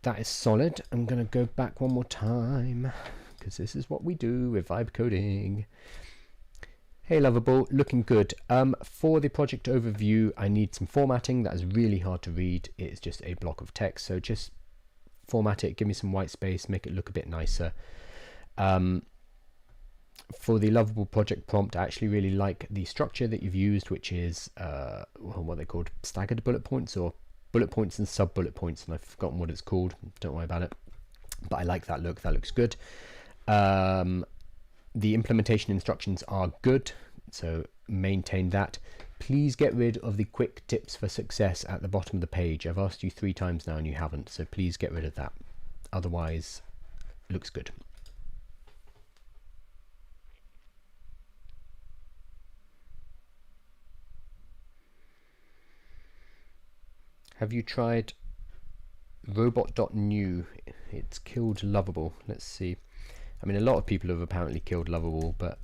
that is solid. I'm going to go back one more time because this is what we do with vibe coding. Hey Lovable, looking good. For the project overview, I need some formatting. That is really hard to read. It's just a block of text, so just format it, give me some white space, make it look a bit nicer. For the Lovable project prompt, I actually really like the structure that you've used, which is what they called staggered bullet points, or bullet points and sub bullet points, and I've forgotten what it's called. Don't worry about it, but I like that look. That looks good. The implementation instructions are good, so maintain that. Please get rid of the quick tips for success at the bottom of the page. I've asked you 3 times now and you haven't, so please get rid of that. Otherwise, looks good. Have you tried robot.new? It's killed Lovable. Let's see. I mean, a lot of people have apparently killed Lovable, but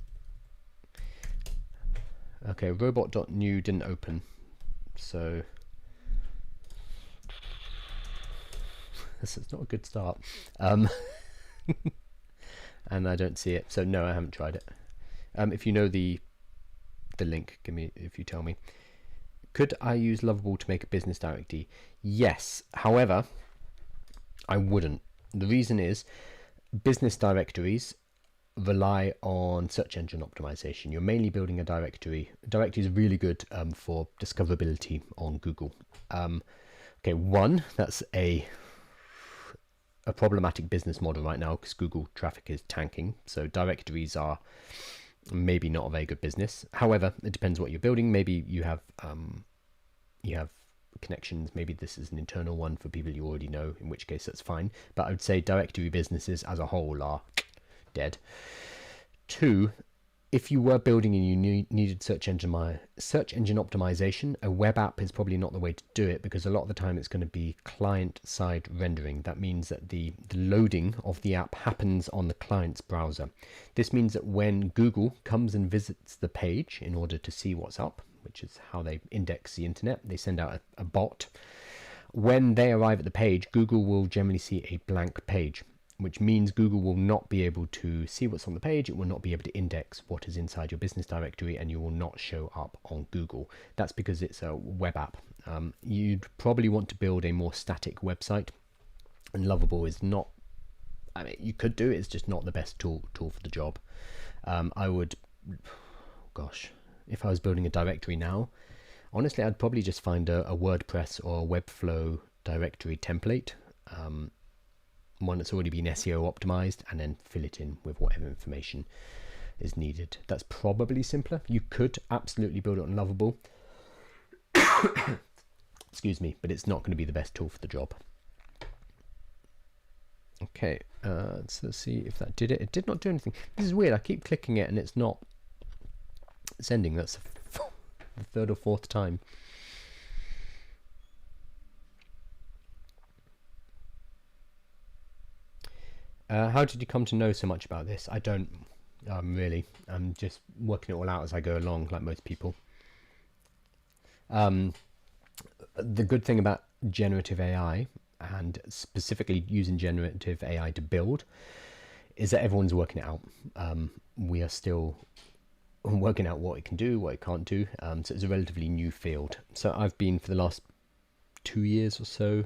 okay, robot.new didn't open, so this is not a good start. And I don't see it, so no, I haven't tried it. If you know the link, give me, if you tell me. Could I use Lovable to make a business directory? Yes, however, I wouldn't. The reason is business directories rely on search engine optimization. You're mainly building a directory. A directory is really good for discoverability on Google. Okay, one, that's a problematic business model right now because Google traffic is tanking. So directories are maybe not a very good business. However, it depends what you're building. Maybe you have connections. Maybe this is an internal one for people you already know, in which case that's fine. But I would say directory businesses as a whole are dead. 2, if you were building and you needed search engine optimization, a web app is probably not the way to do it, because a lot of the time it's going to be client-side rendering. That means that the loading of the app happens on the client's browser. This means that when Google comes and visits the page in order to see what's up, which is how they index the internet, they send out a bot. When they arrive at the page, Google will generally see a blank page, which means Google will not be able to see what's on the page. It will not be able to index what is inside your business directory, and you will not show up on Google. That's because it's a web app. You'd probably want to build a more static website, and Lovable is not, I mean, you could do it, it's just not the best tool for the job. I would, gosh, if I was building a directory now, honestly, I'd probably just find a WordPress or a Webflow directory template, one that's already been SEO optimized, and then fill it in with whatever information is needed. That's probably simpler. You could absolutely build it on Lovable. Excuse me, but it's not going to be the best tool for the job. Okay, so let's see if that did it. It did not do anything. This is weird. I keep clicking it and it's not sending. That's the 3rd or 4th time. How did you come to know so much about this? I don't really. I'm just working it all out as I go along, like most people. The good thing about generative AI, and specifically using generative AI to build, is that everyone's working it out. We are still working out what it can do, what it can't do. So it's a relatively new field. So I've been, for the last 2 years or so,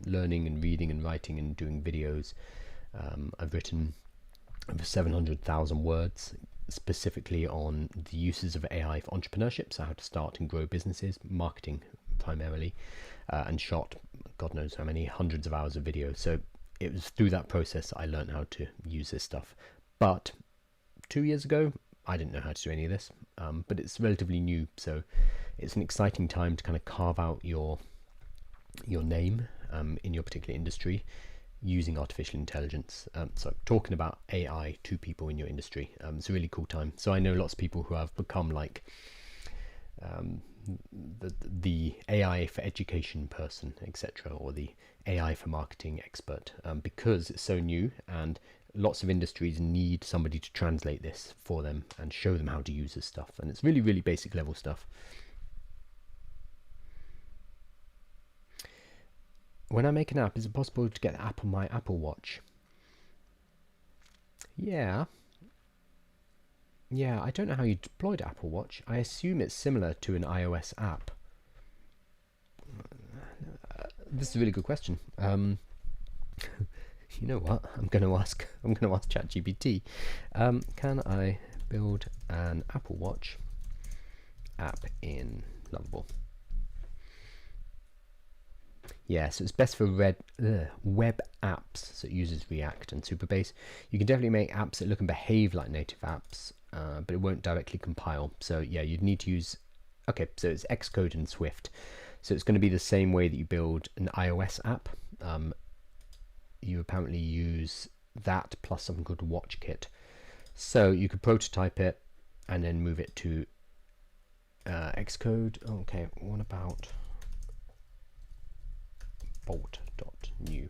learning and reading and writing and doing videos. I've written over 700,000 words specifically on the uses of AI for entrepreneurship, so how to start and grow businesses, marketing primarily, and shot God knows how many hundreds of hours of video. So it was through that process I learned how to use this stuff. But 2 years ago, I didn't know how to do any of this, but it's relatively new, so it's an exciting time to kind of carve out your name in your particular industry using artificial intelligence. So talking about AI to people in your industry, it's a really cool time. So I know lots of people who have become like the AI for education person, etc., or the AI for marketing expert, because it's so new and lots of industries need somebody to translate this for them and show them how to use this stuff. And it's really, really basic level stuff. When I make an app, is it possible to get the app on my Apple Watch? Yeah, I don't know how you deployed Apple Watch. I assume it's similar to an iOS app. This is a really good question. You know what? I'm going to ask ChatGPT. Can I build an Apple Watch app in Lovable? Yeah, so it's best for web apps, so it uses React and Superbase. You can definitely make apps that look and behave like native apps, but it won't directly compile. So yeah, you'd need to use, okay, so it's Xcode and Swift. So it's going to be the same way that you build an iOS app. You apparently use that plus something called WatchKit. So you could prototype it and then move it to Xcode. Okay, what about bolt.new?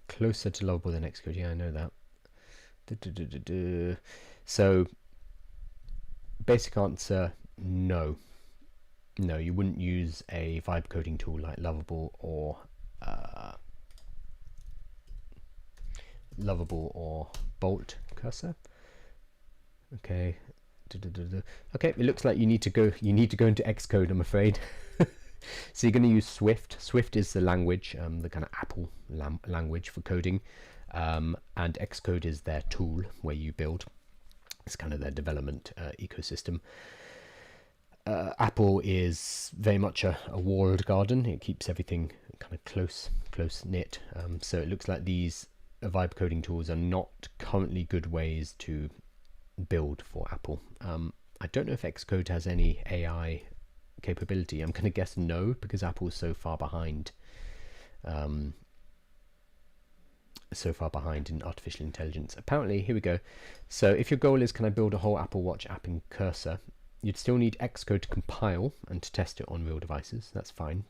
Closer to Lovable than Xcode. Yeah, I know that. So basic answer, no, you wouldn't use a vibe coding tool like Lovable or Bolt Cursor. Okay. Okay, it looks like you need to go into Xcode, I'm afraid. So you're going to use Swift. Swift is the language, the kind of Apple language for coding, and Xcode is their tool where you build. It's kind of their development ecosystem. Apple is very much a walled garden. It keeps everything kind of close knit. So it looks like these vibe coding tools are not currently good ways to build for Apple. I don't know if Xcode has any AI capability. I'm going to guess no, because Apple is so far behind in artificial intelligence. Apparently, here we go. So if your goal is, can I build a whole Apple Watch app in Cursor, you'd still need Xcode to compile and to test it on real devices. That's fine.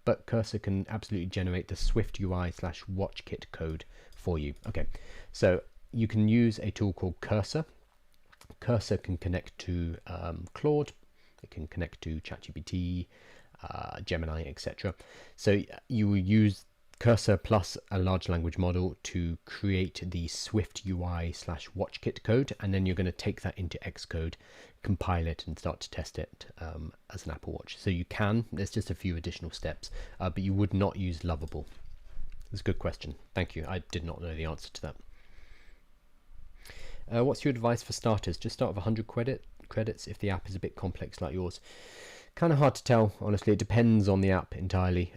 But Cursor can absolutely generate the Swift UI / WatchKit code for you. Okay, so you can use a tool called Cursor. Cursor can connect to Claude. It can connect to ChatGPT, Gemini, etc. So you will use Cursor plus a large language model to create the Swift UI / WatchKit code, and then you're going to take that into Xcode, compile it, and start to test it as an Apple Watch. So you can, there's just a few additional steps, but you would not use Lovable. That's a good question. Thank you. I did not know the answer to that. What's your advice for starters? Just start with 100 credits if the app is a bit complex like yours. Kind of hard to tell, honestly. It depends on the app entirely.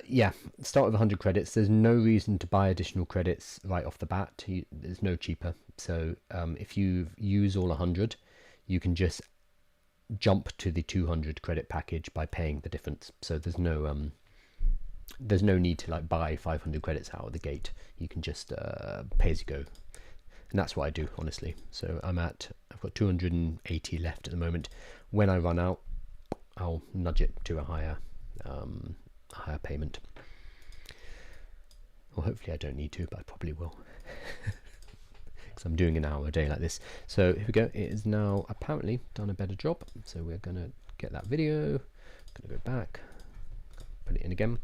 Yeah, start with 100 credits. There's no reason to buy additional credits right off the bat. There's no cheaper. So if you use all 100, you can just jump to the 200 credit package by paying the difference. So there's no need to like buy 500 credits out of the gate. You can just pay as you go. And that's what I do, honestly. So I've got 280 left at the moment. When I run out, I'll nudge it to a higher payment. Well, hopefully I don't need to, but I probably will. Because I'm doing an hour a day like this. So here we go. It is now apparently done a better job. So we're going to get that video. Going to go back. Put it in again.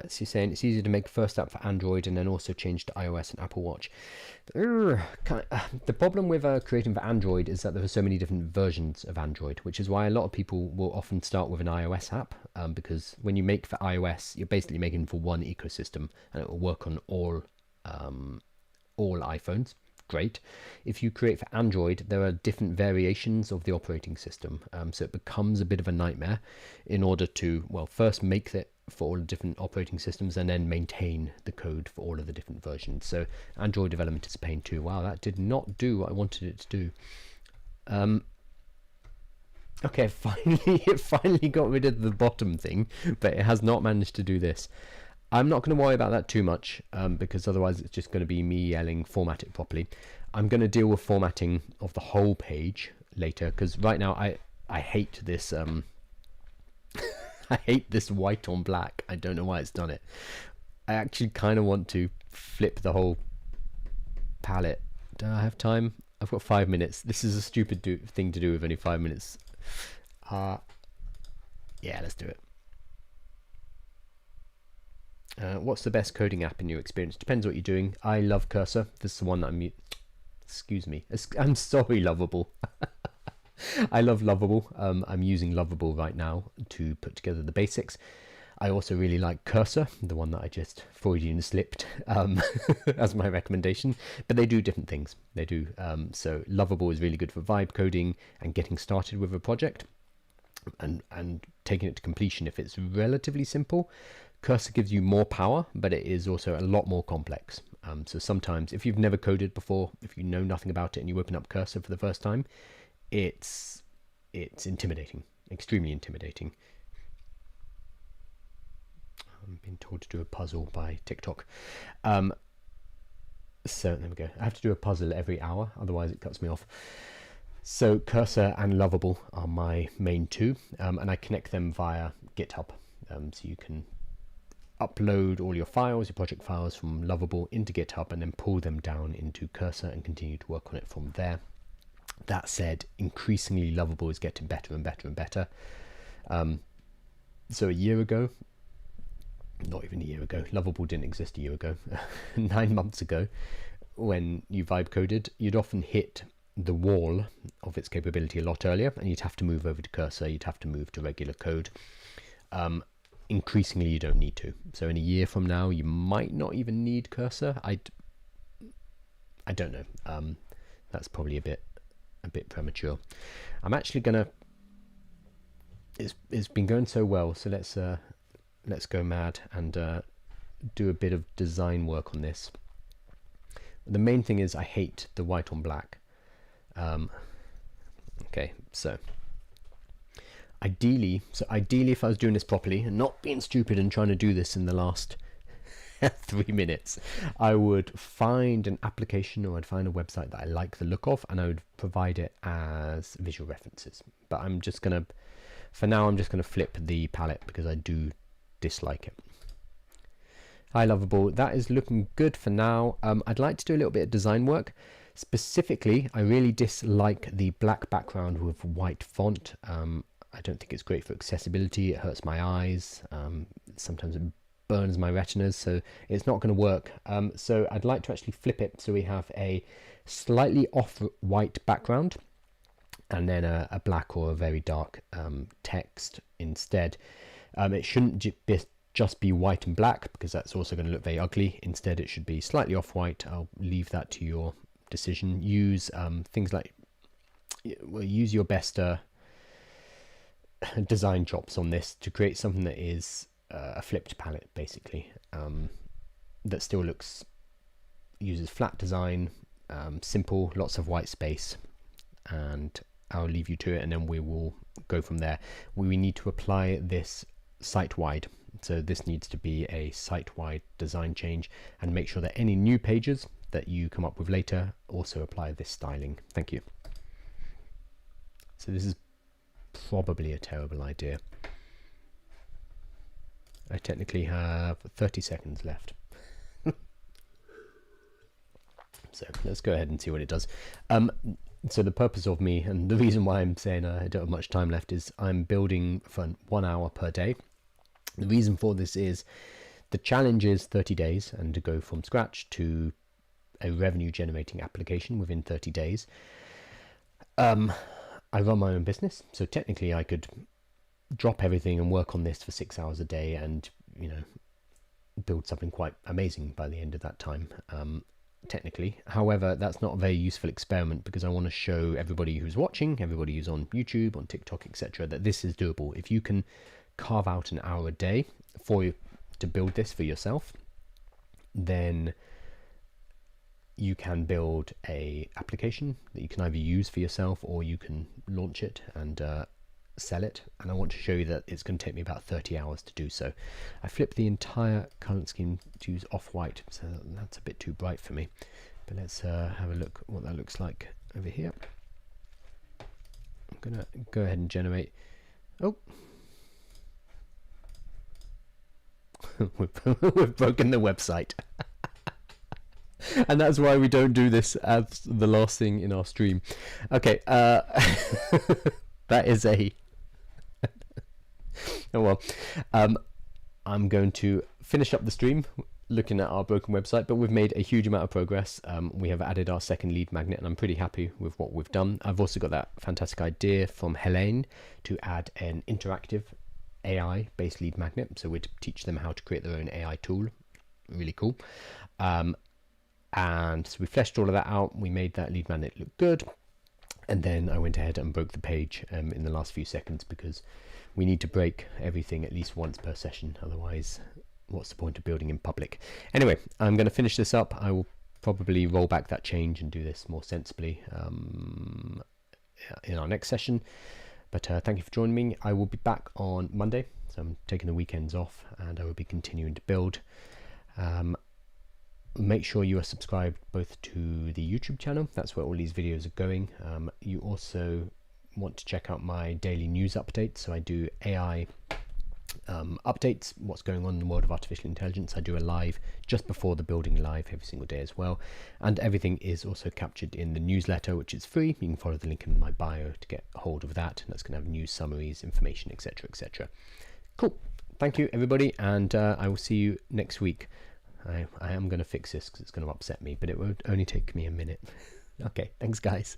So you're saying it's easier to make first app for Android and then also change to iOS and Apple Watch. The problem with creating for Android is that there are so many different versions of Android, which is why a lot of people will often start with an iOS app, because when you make for iOS, you're basically making for one ecosystem and it will work on all iPhones. Great. If you create for Android, there are different variations of the operating system, so it becomes a bit of a nightmare in order to, well, first make it for all the different operating systems and then maintain the code for all of the different versions. So Android development is a pain too. Wow, that did not do what I wanted it to do. Okay, it finally got rid of the bottom thing, but it has not managed to do this. I'm not going to worry about that too much, because otherwise it's just going to be me yelling format it properly. I'm going to deal with formatting of the whole page later, because right now I hate this I hate this white on black. I don't know why it's done it. I actually kind of want to flip the whole palette. Do I have time? I've got 5 minutes. This is a stupid thing to do with only 5 minutes. Yeah, let's do it. What's the best coding app in your experience? Depends what you're doing. I love Cursor. This is the one that excuse me. I'm sorry, Lovable. I love Lovable. I'm using Lovable right now to put together the basics. I also really like Cursor, the one that I just Freudian slipped as my recommendation, but they do different things. They do. So Lovable is really good for vibe coding and getting started with a project and taking it to completion if it's relatively simple. Cursor gives you more power, but it is also a lot more complex. So sometimes if you've never coded before, if you know nothing about it and you open up Cursor for the first time, it's intimidating, extremely intimidating. I'm being told to do a puzzle by TikTok. So there we go. I have to do a puzzle every hour, otherwise it cuts me off. So Cursor and Lovable are my main two, and I connect them via GitHub. So you can upload all your files, your project files from Lovable into GitHub and then pull them down into Cursor and continue to work on it from there. That said, increasingly Lovable is getting better and better and better. So a year ago, not even a year ago, Lovable didn't exist a year ago, 9 months ago, when you vibe coded, you'd often hit the wall of its capability a lot earlier and you'd have to move over to Cursor, you'd have to move to regular code. Increasingly you don't need to. So in a year from now, you might not even need Cursor. I don't know. That's probably a bit premature. I'm actually gonna. It's been going so well, so let's go mad and do a bit of design work on this. The main thing is I hate the white on black. Okay, so ideally if I was doing this properly and not being stupid and trying to do this in the last 3 minutes, I would find an application or I'd find a website that I like the look of and I would provide it as visual references. But I'm just gonna, for now, I'm just gonna flip the palette because I do dislike it. Hi Lovable, that is looking good for now. I'd like to do a little bit of design work. Specifically, I really dislike the black background with white font. I don't think it's great for accessibility. It hurts my eyes. Sometimes it burns my retinas, so it's not going to work. So I'd like to actually flip it so we have a slightly off-white background and then a black or a very dark text instead. It shouldn't just be white and black because that's also going to look very ugly. Instead, it should be slightly off-white. I'll leave that to your decision. Use things like, well, use your best design chops on this to create something that is a flipped palette, basically, that still uses flat design, simple, lots of white space, and I'll leave you to it and then we will go from there. We need to apply this site-wide, so this needs to be a site-wide design change, and make sure that any new pages that you come up with later also apply this styling. Thank you. So this is probably a terrible idea. I technically have 30 seconds left. So let's go ahead and see what it does. So the purpose of me, and the reason why I'm saying I don't have much time left, is I'm building for 1 hour per day. The reason for this is the challenge is 30 days and to go from scratch to a revenue generating application within 30 days. I run my own business, so technically I could drop everything and work on this for 6 hours a day and, you know, build something quite amazing by the end of that time. Technically, however, that's not a very useful experiment because I want to show everybody who's watching, everybody who's on YouTube, on TikTok, etc., that this is doable. If you can carve out an hour a day to build this for yourself, then you can build a application that you can either use for yourself or you can launch it and sell it. And I want to show you that it's going to take me about 30 hours to do so. I flipped the entire color scheme to use off-white, so that's a bit too bright for me, but let's have a look what that looks like over here. I'm gonna go ahead and generate. Oh, we've broken the website. And that's why we don't do this as the last thing in our stream. Okay, that is a oh well. I'm going to finish up the stream looking at our broken website, but we've made a huge amount of progress. We have added our second lead magnet and I'm pretty happy with what we've done. I've also got that fantastic idea from Helene to add an interactive AI based lead magnet, so we'd teach them how to create their own AI tool. Really cool. And so we fleshed all of that out. We made that lead magnet look good, and then I went ahead and broke the page in the last few seconds because we need to break everything at least once per session, otherwise what's the point of building in public? Anyway, I'm going to finish this up. I will probably roll back that change and do this more sensibly in our next session, but thank you for joining me. I will be back on Monday, so I'm taking the weekends off and I will be continuing to build. Make sure you are subscribed both to the YouTube channel, that's where all these videos are going. You also want to check out my daily news updates, so I do AI updates, what's going on in the world of artificial intelligence. I do a live just before the building live every single day as well, and everything is also captured in the newsletter, which is free. You can follow the link in my bio to get hold of that, and that's going to have news summaries, information, etc., etc. Cool, thank you everybody, and I will see you next week. I am going to fix this because it's going to upset me, but it won't only take me a minute. Okay, thanks guys.